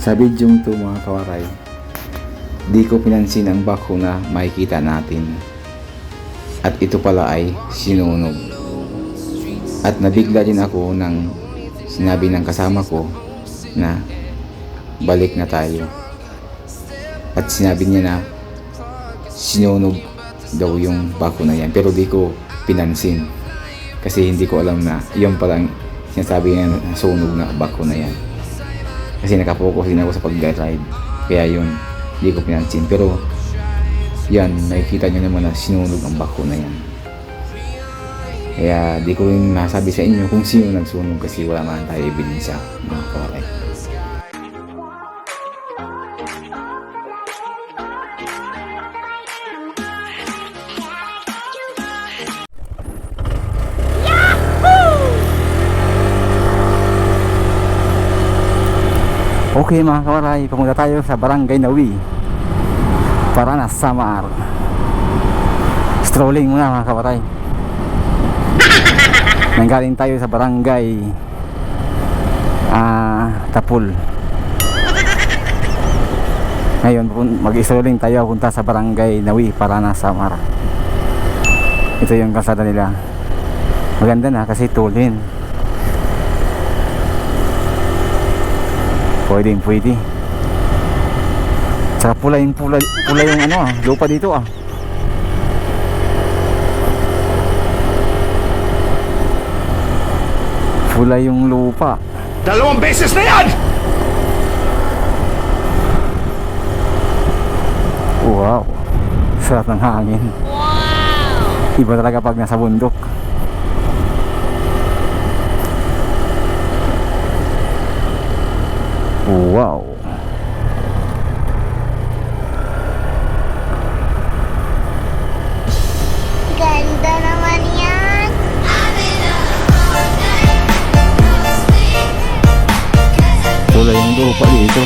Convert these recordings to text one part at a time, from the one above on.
Sa video to mga kawaray, di ko pinansin ang bako na makikita natin. At ito pala ay sinunog. At nabigla din ako nang sinabi ng kasama ko na balik na tayo. At sinabi niya na sinunog daw yung bako na yan. Pero di ko pinansin. Kasi hindi ko alam na yung palang sinasabi niya na sunog na bako na yan. Kasi nakapokus din ako sa pag-ride. Kaya yun, hindi ko pinansin. Pero yan, nakikita nyo naman na sinunog ang bako na yan. Kaya di ko rin nasabi sa inyo kung sino nagsunog kasi wala man tayo ebidensya, mga kawaray. Okay mga kawaray, pumunta tayo sa Barangay Nawi, Paranas, Samar. Strolling muna mga kawaray. Nanggaling tayo sa Barangay Tapul. Ngayon mag-strolling tayo punta sa Barangay Nawi, Paranas, Samar. Ito yung kalsada nila. Maganda na kasi tulin. Pwede. Tsaka pula yung ano lupa dito Pula yung lupa. 2 beses na yan! Wow. Sarap ng hangin. Wow. Iba talaga pag nasa bundok. Wow. Ganda naman yan. Kulay yung lupa dito.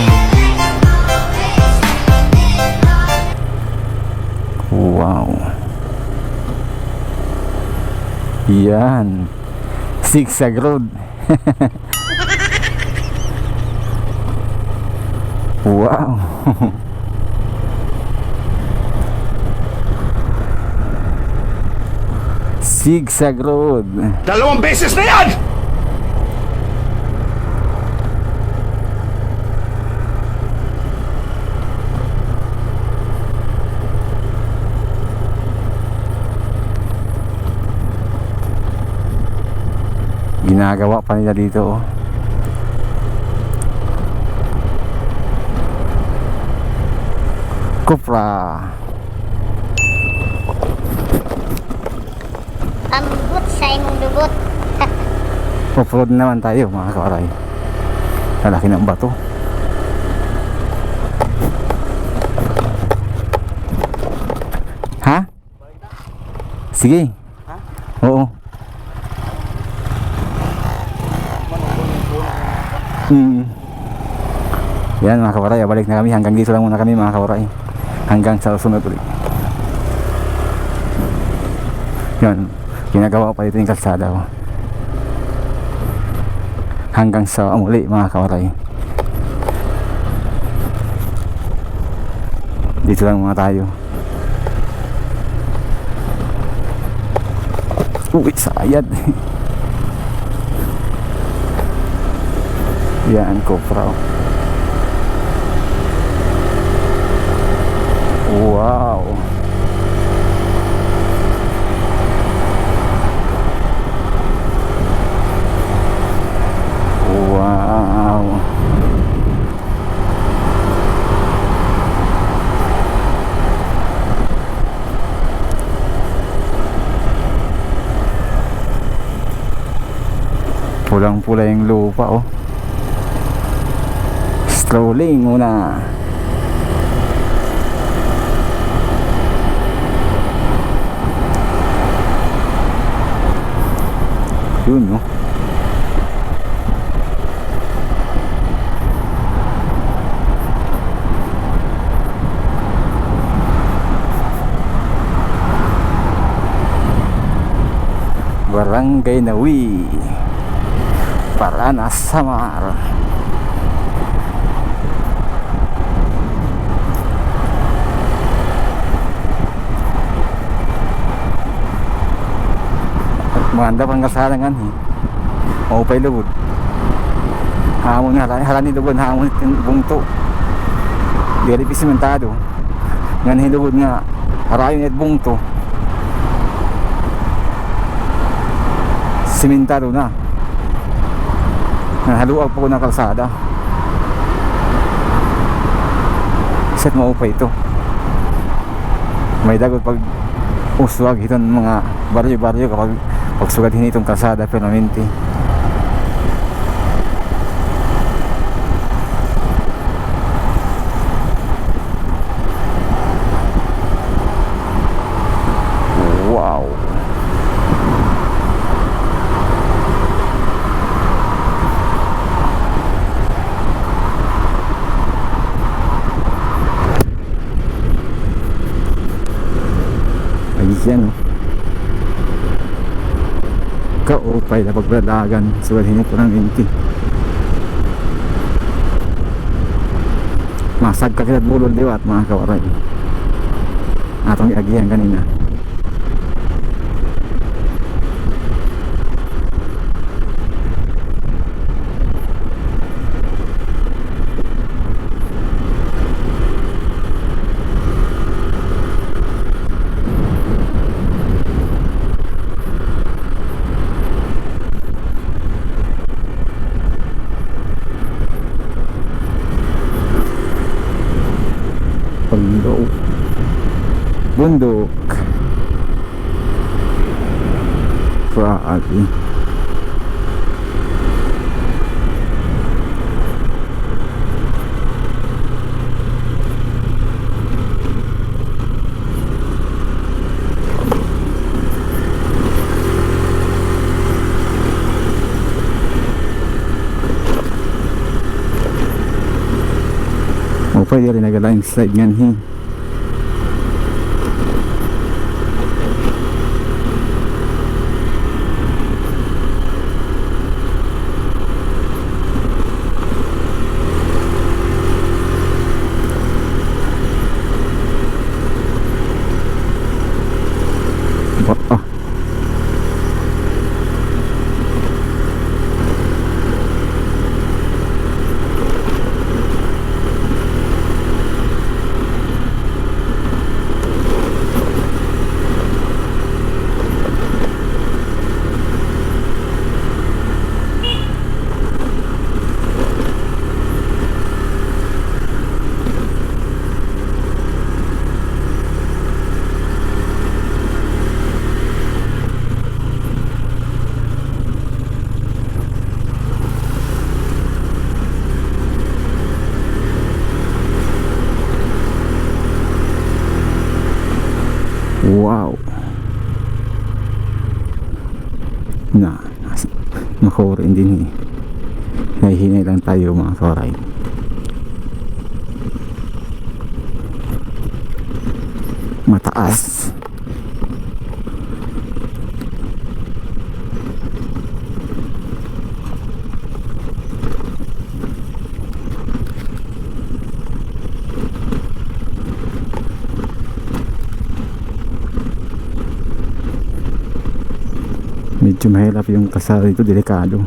Wow. Yan. Zigzag road. Wow. Zigzag road. 2 beses na yan! Ginagawa pa nila dito Cupra. Ambot sa imong dugot. Off-road naman tayo mga kawaray. Lalaki ng bato. Ha? Sige. Ha? Oo. Yan mga kawaray, balik na kami. Hanggang dito lang muna kami mga kawaray. Hanggang sa susunod ulit. Yan, ginagawa pa dito yung kalsada hanggang sa muli mga kawaray. Dito lang muna tayo. Uy, sayad. Yan, Cupra. Wow. Wow. Pulang-pula yung lupa Strolling muna. Yun Barangay Nawi, Paranas, Samar. Maganda pang kasalangan eh. Maupay lubod. Hamon nga, halani lubod, hamon yung bungto. Dili pisimentado. Ngan hilubod nga, harayon at bungto. Simentado na. Haluag po ng kalsada. Isa't maupay ito. May dagot pag uswag itong mga baryo-baryo kapag pagsugatin itong kalsada permanente. Wow. Ayan, kaupay na pagbalagan suwalhin ito ng inti. Masag ka kita bulol diwat mga kawaray atong iagihan kanina. Bundok Praagi. Pwede rin nagalaing slide nga ni. Wow. Na, makurin din eh. Nahihinay lang tayo mga kawaray. Mataas. Medyo mahirap yung kalsada dito, delikado.